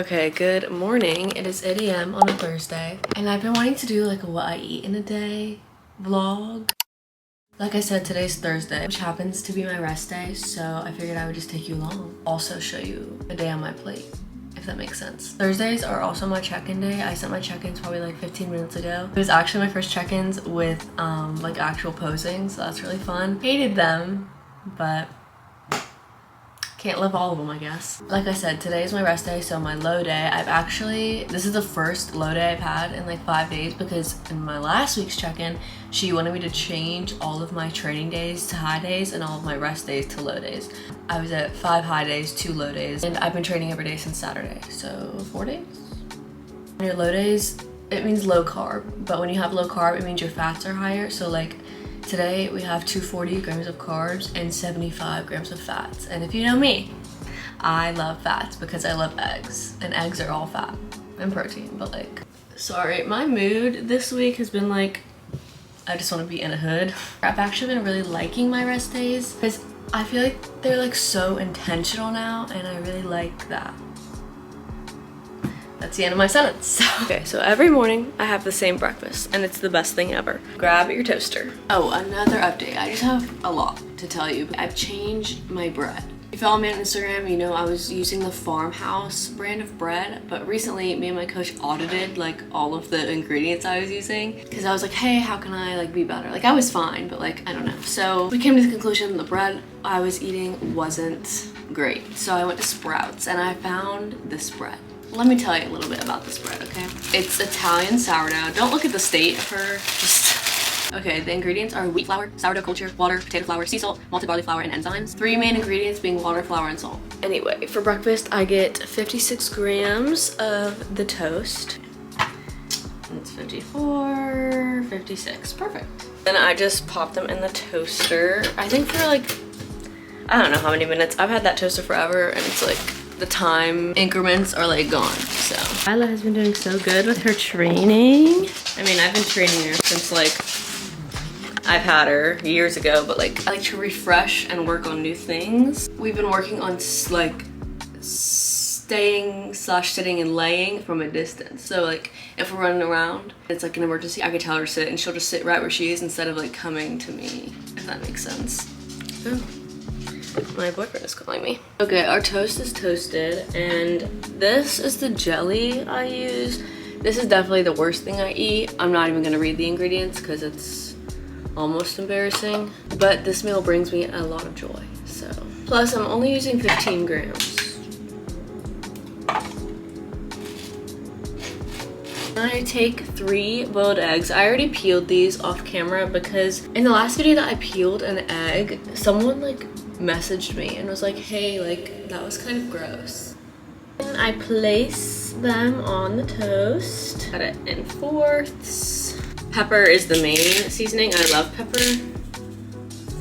Okay, good morning. It is 8 a.m. on a Thursday, and I've been wanting to do like a what I eat in a day vlog. Like I said, today's Thursday, which happens to be my rest day, so I figured I would just take you along. Also show you a day on my plate, if that makes sense. Thursdays are also my check-in day. I sent my check-ins probably like 15 minutes ago. It was actually my first check-ins with like actual posing, so that's really fun. Hated them, but can't live all of them, I guess. Like I said, today is my rest day, so my low day. This is the first low day I've had in like 5 days, because in my last week's check-in, she wanted me to change all of my training days to high days and all of my rest days to low days. I was at 5 high days, 2 low days, and I've been training every day since Saturday, so 4 days. On your low days, it means low carb, but when you have low carb, it means your fats are higher. So like today we have 240 grams of carbs and 75 grams of fats. And if you know me, I love fats because I love eggs, and eggs are all fat and protein. But like, sorry, my mood this week has been like, I just want to be in a hood. I've actually been really liking my rest days because I feel like they're like so intentional now, and I really like that. That's the end of my sentence. Okay, so every morning I have the same breakfast, and it's the best thing ever. Grab your toaster. Oh, another update. I just have a lot to tell you. I've changed my bread. If you follow me on Instagram, you know I was using the Farmhouse brand of bread, but recently me and my coach audited like all of the ingredients I was using, because I was like, hey, how can I like be better? Like I was fine, but like I don't know. So we came to the conclusion the bread I was eating wasn't great. So I went to Sprouts and I found this bread. Let me tell you a little bit about this bread, okay? It's Italian sourdough. Don't look at the state of her, just... Okay, the ingredients are wheat flour, sourdough culture, water, potato flour, sea salt, malted barley flour, and enzymes. 3 main ingredients being water, flour, and salt. Anyway, for breakfast, I get 56 grams of the toast. It's 54, 56, perfect. Then I just pop them in the toaster. I think for like, I don't know how many minutes. I've had that toaster forever, and it's like, the time increments are like gone, so. Lila has been doing so good with her training. I mean, I've been training her since like, I've had her years ago, but like, I like to refresh and work on new things. We've been working on like sitting and laying from a distance. So like, if we're running around, it's like an emergency, I could tell her to sit and she'll just sit right where she is instead of like coming to me, if that makes sense. Ooh. My boyfriend is calling me. Okay, our toast is toasted, and this is the jelly I use. This is definitely the worst thing I eat. I'm not even gonna read the ingredients because it's almost embarrassing, but this meal brings me a lot of joy, so. Plus, I'm only using 15 grams. I take 3 boiled eggs. I already peeled these off camera because in the last video that I peeled an egg, someone like messaged me and was like, hey, like that was kind of gross. And I place them on the toast, cut it in 4ths. Pepper is the main seasoning. I love pepper.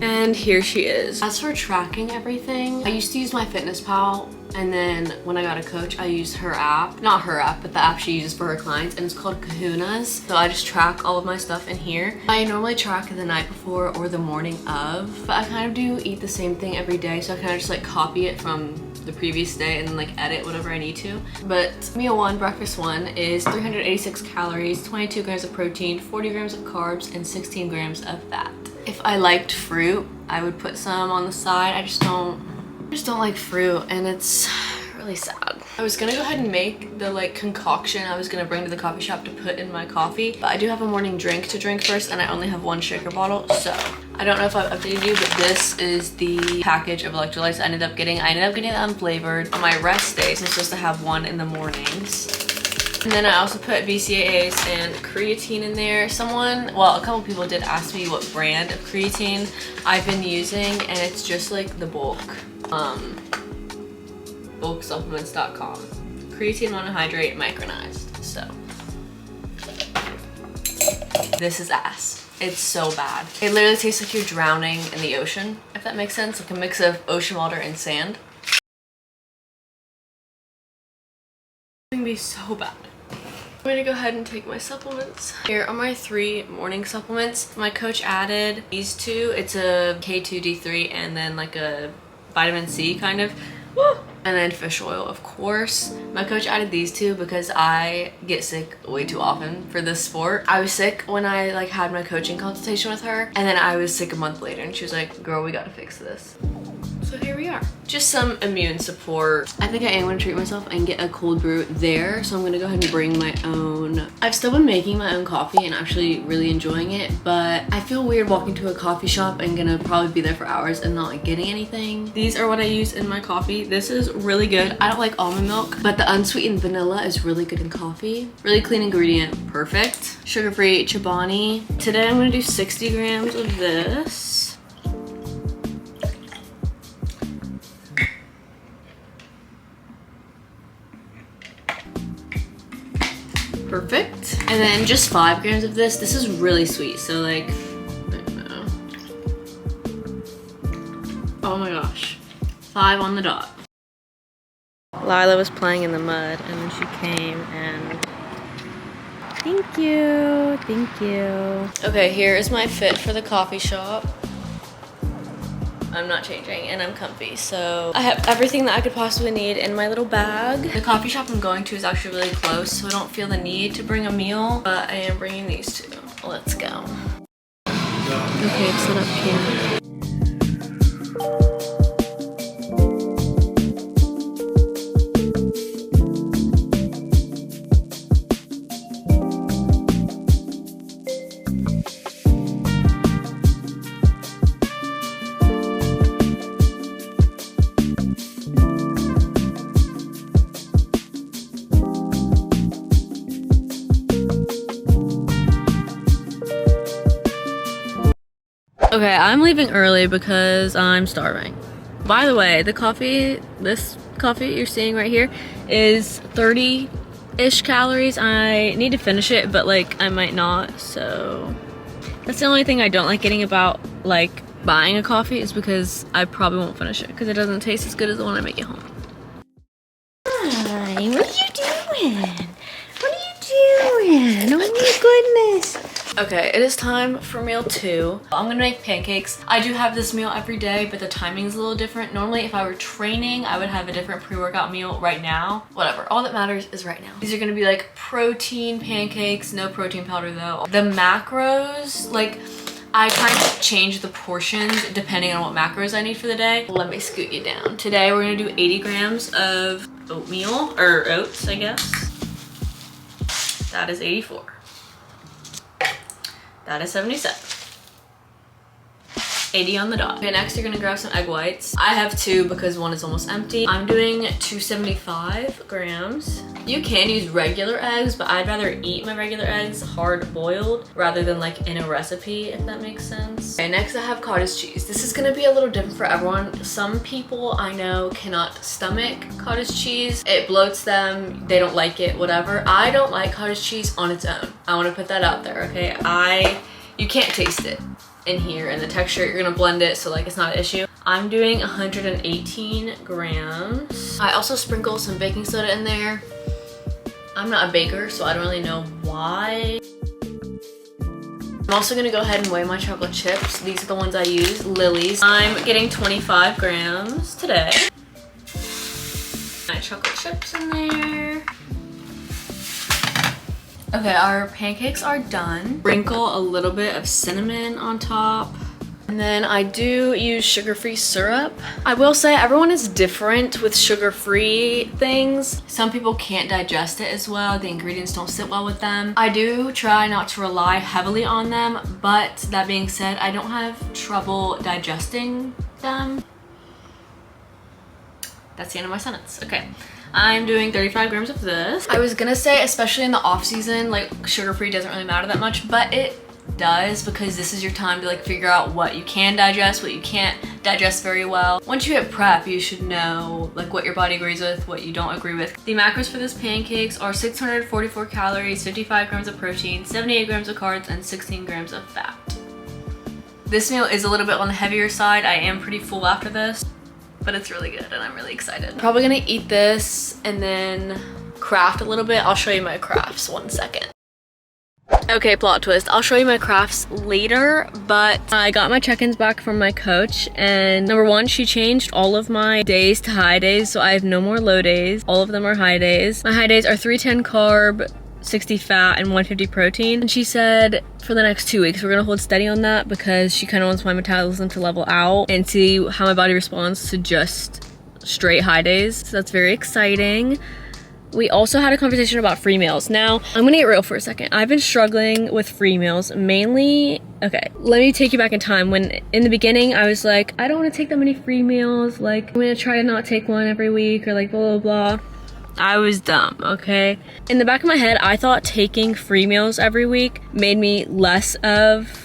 And here she is. As for tracking everything, I used to use MyFitnessPal, and then when I got a coach, I used her app. Not her app, but the app she uses for her clients, and it's called Kahunas. So I just track all of my stuff in here. I normally track the night before or the morning of, but I kind of do eat the same thing every day, so I kind of just like copy it from the previous day and then like edit whatever I need to. But meal 1, breakfast 1 is 386 calories, 22 grams of protein, 40 grams of carbs, and 16 grams of fat. If I liked fruit, I would put some on the side. I just don't like fruit, and it's really sad. I was gonna go ahead and make the like concoction I was gonna bring to the coffee shop to put in my coffee, but I do have a morning drink to drink first, and I only have 1 shaker bottle, so I don't know if I've updated you, but this is the package of electrolytes I ended up getting. I ended up getting it unflavored. On my rest days, I'm supposed to have 1 in the mornings. And then I also put BCAAs and creatine in there. A couple people did ask me what brand of creatine I've been using, and it's just like the bulk supplements.com. Creatine monohydrate micronized, so. This is ass. It's so bad. It literally tastes like you're drowning in the ocean, if that makes sense. Like a mix of ocean water and sand. It's gonna be so bad. I'm gonna go ahead and take my supplements. Here are my 3 morning supplements. My coach added these 2. It's a K2D3 and then like a vitamin C kind of. Woo! And then fish oil, of course. My coach added these two because I get sick way too often for this sport. I was sick when I like had my coaching consultation with her, and then I was sick a month later, and she was like, girl, we gotta fix this. So here we are. Just some immune support. I think I am gonna treat myself and get a cold brew there. So I'm gonna go ahead and bring my own. I've still been making my own coffee and actually really enjoying it, but I feel weird walking to a coffee shop and gonna probably be there for hours and not like getting anything. These are what I use in my coffee. This is really good. I don't like almond milk, but the unsweetened vanilla is really good in coffee. Really clean ingredient, perfect. Sugar-free Chobani. Today I'm gonna do 60 grams of this. Perfect. And then just 5 grams of this. This is really sweet, so like, I don't know. Oh my gosh. 5 on the dot. Lila was playing in the mud and then she came and thank you, thank you. Okay, here is my fit for the coffee shop. I'm not changing and I'm comfy, so I have everything that I could possibly need in my little bag. The coffee shop I'm going to is actually really close, so I don't feel the need to bring a meal, but I am bringing these two. Let's go. Okay, set up camera. Okay, I'm leaving early because I'm starving. By the way, the coffee, this coffee you're seeing right here is 30-ish calories. I need to finish it, but like I might not, so that's the only thing I don't like getting about like buying a coffee is because I probably won't finish it because it doesn't taste as good as the one I make at home. Hi, what are you doing? What are you doing? Oh my goodness. Okay, it is time for meal 2. I'm gonna make pancakes. I do have this meal every day, but the timing is a little different. Normally, if I were training, I would have a different pre-workout meal right now. Whatever, all that matters is right now. These are gonna be like protein pancakes, no protein powder though. The macros, like, I kind of change the portions depending on what macros I need for the day. Let me scoot you down. Today, we're gonna do 80 grams of oatmeal, or oats, I guess. That is 84. That is 77. 80 on the dot. Okay, next you're gonna grab some egg whites. I have 2 because one is almost empty. I'm doing 275 grams. You can use regular eggs, but I'd rather eat my regular eggs hard boiled rather than like in a recipe, if that makes sense. Okay, next I have cottage cheese. This is gonna be a little different for everyone. Some people I know cannot stomach cottage cheese. It bloats them, they don't like it, whatever. I don't like cottage cheese on its own. I wanna put that out there, okay? You can't taste it in here, and the texture, you're gonna blend it, so like it's not an issue. I'm doing 118 grams. I also sprinkle some baking soda in there. I'm not a baker, so I don't really know why. I'm also gonna go ahead and weigh my chocolate chips. These are the ones I use, Lily's. I'm getting 25 grams today. My chocolate chips in there. Okay, our pancakes are done. Sprinkle a little bit of cinnamon on top. And then I do use sugar-free syrup. I will say everyone is different with sugar-free things. Some people can't digest it as well. The ingredients don't sit well with them. I do try not to rely heavily on them, but that being said, I don't have trouble digesting them. That's the end of my sentence. Okay. I'm doing 35 grams of this. I was gonna say, especially in the off season, like sugar-free doesn't really matter that much, but it does because this is your time to like figure out what you can digest, what you can't digest very well. Once you hit prep, you should know like what your body agrees with, what you don't agree with. The macros for this pancakes are 644 calories, 55 grams of protein, 78 grams of carbs, and 16 grams of fat. This meal is a little bit on the heavier side. I am pretty full after this, but it's really good and I'm really excited. Probably gonna eat this and then craft a little bit. I'll show you my crafts, one second. Okay, plot twist. I'll show you my crafts later, but I got my check-ins back from my coach, and number one, she changed all of my days to high days, so I have no more low days. All of them are high days. My high days are 310 carb, 60 fat, and 150 protein. And she said for the next 2 weeks, we're gonna hold steady on that because she kind of wants my metabolism to level out and see how my body responds to just straight high days. So that's very exciting. We also had a conversation about free meals. Now, I'm gonna get real for a second. I've been struggling with free meals mainly. Okay, let me take you back in time when in the beginning I was like, I don't wanna take that many free meals. Like, I'm gonna try to not take one every week or like blah, blah, blah. I was dumb, okay? In the back of my head, I thought taking free meals every week made me less of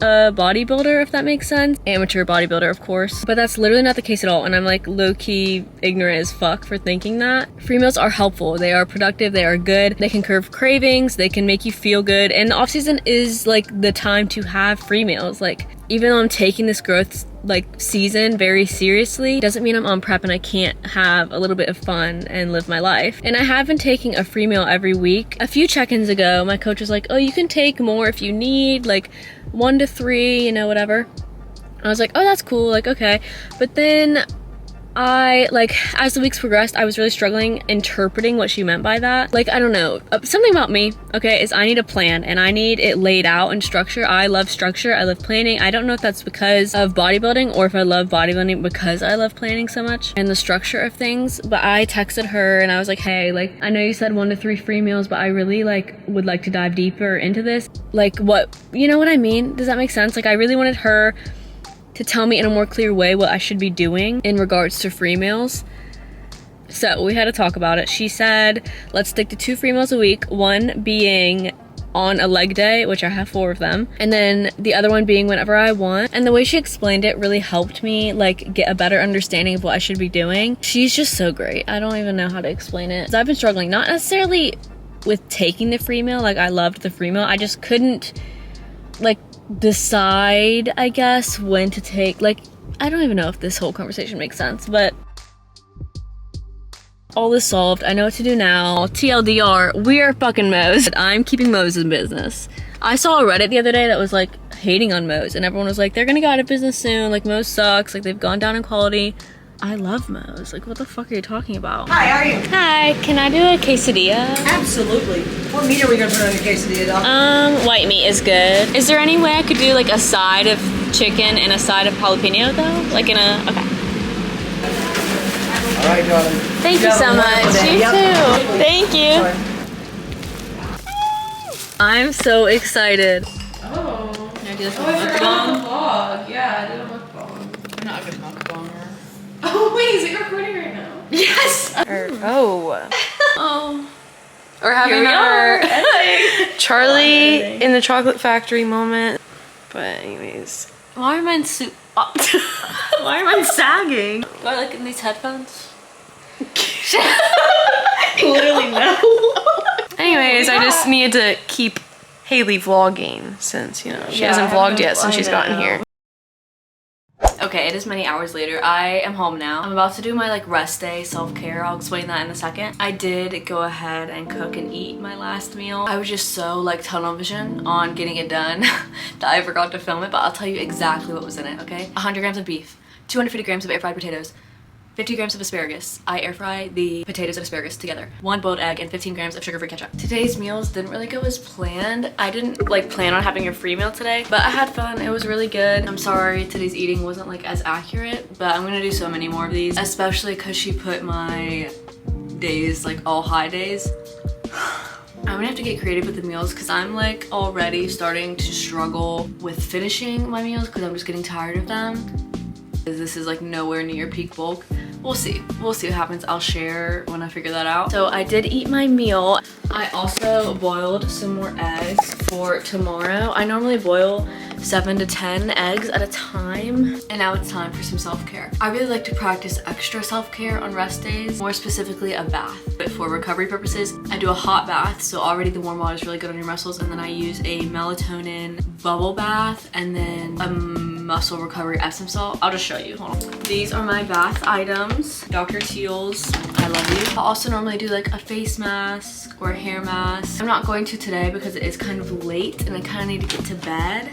a bodybuilder, if that makes sense. Amateur bodybuilder, of course. But that's literally not the case at all. And I'm like low-key ignorant as fuck for thinking that. Free meals are helpful. They are productive. They are good. They can curb cravings. They can make you feel good. And the off-season is like the time to have free meals. Like, even though I'm taking this growth like season very seriously, doesn't mean I'm on prep and I can't have a little bit of fun and live my life. And I have been taking a free meal every week. A few check-ins ago, my coach was like, oh, you can take more if you need, like 1 to 3, you know, whatever. I was like, oh, that's cool, like, okay. But then as the weeks progressed, I was really struggling interpreting what she meant by that. Like, I don't know, something about me, okay, is I need a plan and I need it laid out in structure. I love structure, I love planning. I don't know if that's because of bodybuilding or if I love bodybuilding because I love planning so much and the structure of things. But I texted her and I was like, hey, like, I know you said 1 to 3 free meals, but I really would like to dive deeper into this. Like, what, you know what I mean? Does that make sense? Like, I really wanted her to tell me in a more clear way what I should be doing in regards to free meals. So we had to talk about it. She said, let's stick to 2 free meals a week, one being on a leg day, which I have 4 of them, and then the other one being whenever I want. And the way she explained it really helped me like get a better understanding of what I should be doing. She's just so great. I don't even know how to explain it. 'Cause I've been struggling, not necessarily with taking the free meal, like I loved the free meal, I just couldn't like decide, I guess, when to take, like, I don't even know if this whole conversation makes sense, but all is solved. I know what to do now. TLDR, we are fucking Moe's. I'm keeping Moe's in business. I saw a Reddit the other day that was like hating on Moe's and everyone was like, they're gonna go out of business soon, like Moe's sucks, like they've gone down in quality. I love Moe's. Like, what the fuck are you talking about? Hi, how are you? Hi, can I do a quesadilla? Absolutely. What meat are we gonna put on your quesadilla, doll? White meat is good. Is there any way I could do like a side of chicken and a side of jalapeno though? Like in a, okay. All right, darling. Thank you so much. You too. Thank you. I'm so excited. Oh. Can I do this Oh, I forgot about the vlog. Yeah, I did a mukbang. I'm not a good mukbanger. Oh, wait, is it recording right now? Yes. Oh. Oh. We're having our Charlie in the chocolate factory moment. But anyways. Why am I in suit? Why am I sagging? Do I like in these headphones? Literally no. Anyways, I just needed to keep Haley vlogging since, you know, she hasn't vlogged yet since she's gotten here. Okay, it is many hours later. I am home now. I'm about to do my like rest day self-care. I'll explain that in a second. I did go ahead and cook and eat my last meal. I was just so like tunnel vision on getting it done that I forgot to film it, but I'll tell you exactly what was in it, okay? 100 grams of beef, 250 grams of air fried potatoes, 50 grams of asparagus. I air fry the potatoes and asparagus together. 1 boiled egg and 15 grams of sugar-free ketchup. Today's meals didn't really go as planned. I didn't like plan on having a free meal today, but I had fun. It was really good. I'm sorry today's eating wasn't like as accurate, but I'm gonna do so many more of these, especially because she put my days like all high days. I'm gonna have to get creative with the meals because I'm like already starting to struggle with finishing my meals because I'm just getting tired of them. This is like nowhere near peak bulk. We'll see what happens. I'll share when I figure that out. So I did eat my meal. I also boiled some more eggs for tomorrow. I normally boil 7 to 10 eggs at a time, and now it's time for some self-care. I really like to practice extra self-care on rest days, more specifically a bath. But for recovery purposes, I do a hot bath, so already the warm water is really good on your muscles, and then I use a melatonin bubble bath, and then muscle recovery Epsom salt. I'll just show you. Hold on. These are my bath items. Dr. Teal's, I love you. I also normally do like a face mask or a hair mask. I'm not going to today because it is kind of late and I kind of need to get to bed.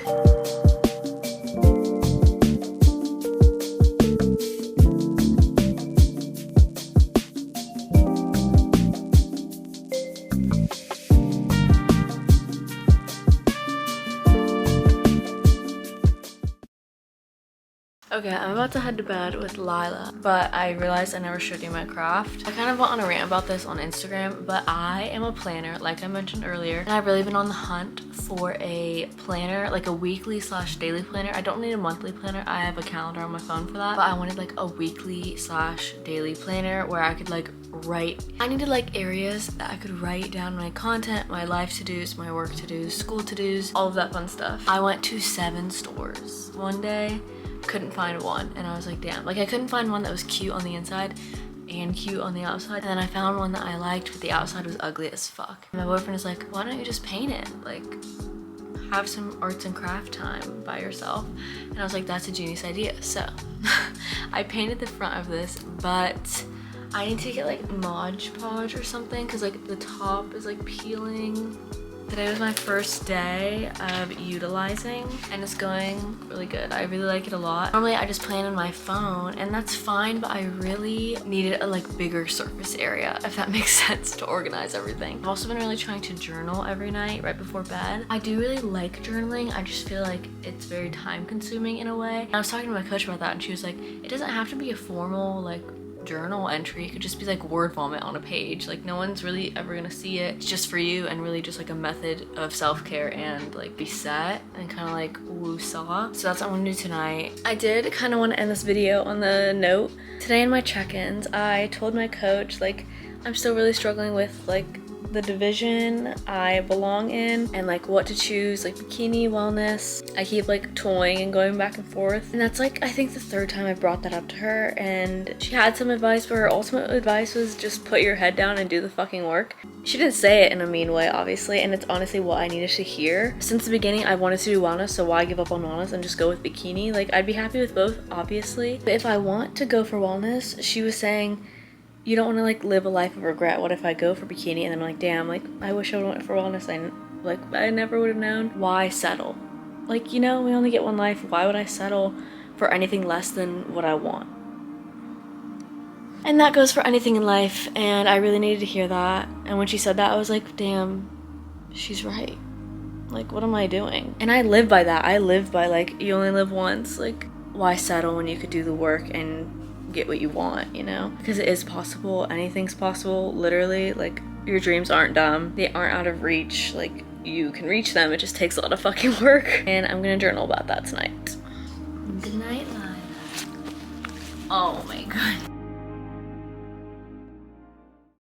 Okay, I'm about to head to bed with Lila, but I realized I never showed you my craft. I kind of went on a rant about this on Instagram, but I am a planner, like I mentioned earlier, and I've really been on the hunt for a planner, like a weekly/daily planner. I don't need a monthly planner. I have a calendar on my phone for that, but I wanted like a weekly/daily planner where I could like write. I needed like areas that I could write down my content, my life to-dos, my work to-dos, school to-dos, all of that fun stuff. I went to 7 stores one day. Couldn't find one, and I was like, damn. Like, I couldn't find one that was cute on the inside and cute on the outside, and then I found one that I liked, but the outside was ugly as fuck. And my boyfriend is like, why don't you just paint it? Like, have some arts and craft time by yourself. And I was like, that's a genius idea. So I painted the front of this, but I need to get like Mod Podge or something because like the top is like peeling. Today was my first day of utilizing and it's going really good. I really like it a lot. Normally I just plan on my phone and that's fine, but I really needed a like bigger surface area, if that makes sense, to organize everything. I've also been really trying to journal every night right before bed. I do really like journaling. I just feel like it's very time consuming in a way. And I was talking to my coach about that and she was like, it doesn't have to be a formal like journal entry. It could just be like word vomit on a page. Like no one's really ever gonna see it. It's just for you and really just like a method of self-care and like be set and kind of like woo-saw. So that's what I'm gonna do tonight. I did kind of want to end this video on the note. Today in my check-ins, I told my coach like I'm still really struggling with like the division I belong in and like what to choose, like bikini, wellness. I keep like toying and going back and forth, and that's like I think the 3rd time I brought that up to her, and she had some advice, but her ultimate advice was just put your head down and do the fucking work. She didn't say it in a mean way, obviously, and it's honestly what I needed to hear. Since the beginning I wanted to do wellness, so why give up on wellness and just go with bikini? Like I'd be happy with both, obviously, but if I want to go for wellness, she was saying you don't want to like live a life of regret. What if I go for bikini and then I'm like, damn, like I wish I would have went for wellness. I never would have known. Why settle? Like, you know, we only get one life. Why would I settle for anything less than what I want? And that goes for anything in life, and I really needed to hear that. And when she said that, I was like, damn, she's right. Like, what am I doing? And I live by that. I live by like, you only live once. Like, why settle when you could do the work and get what you want, you know? Because it is possible. Anything's possible, literally. Like, your dreams aren't dumb. They aren't out of reach. Like, you can reach them. It just takes a lot of fucking work. And I'm gonna journal about that tonight. Good night, Lila. Oh my god.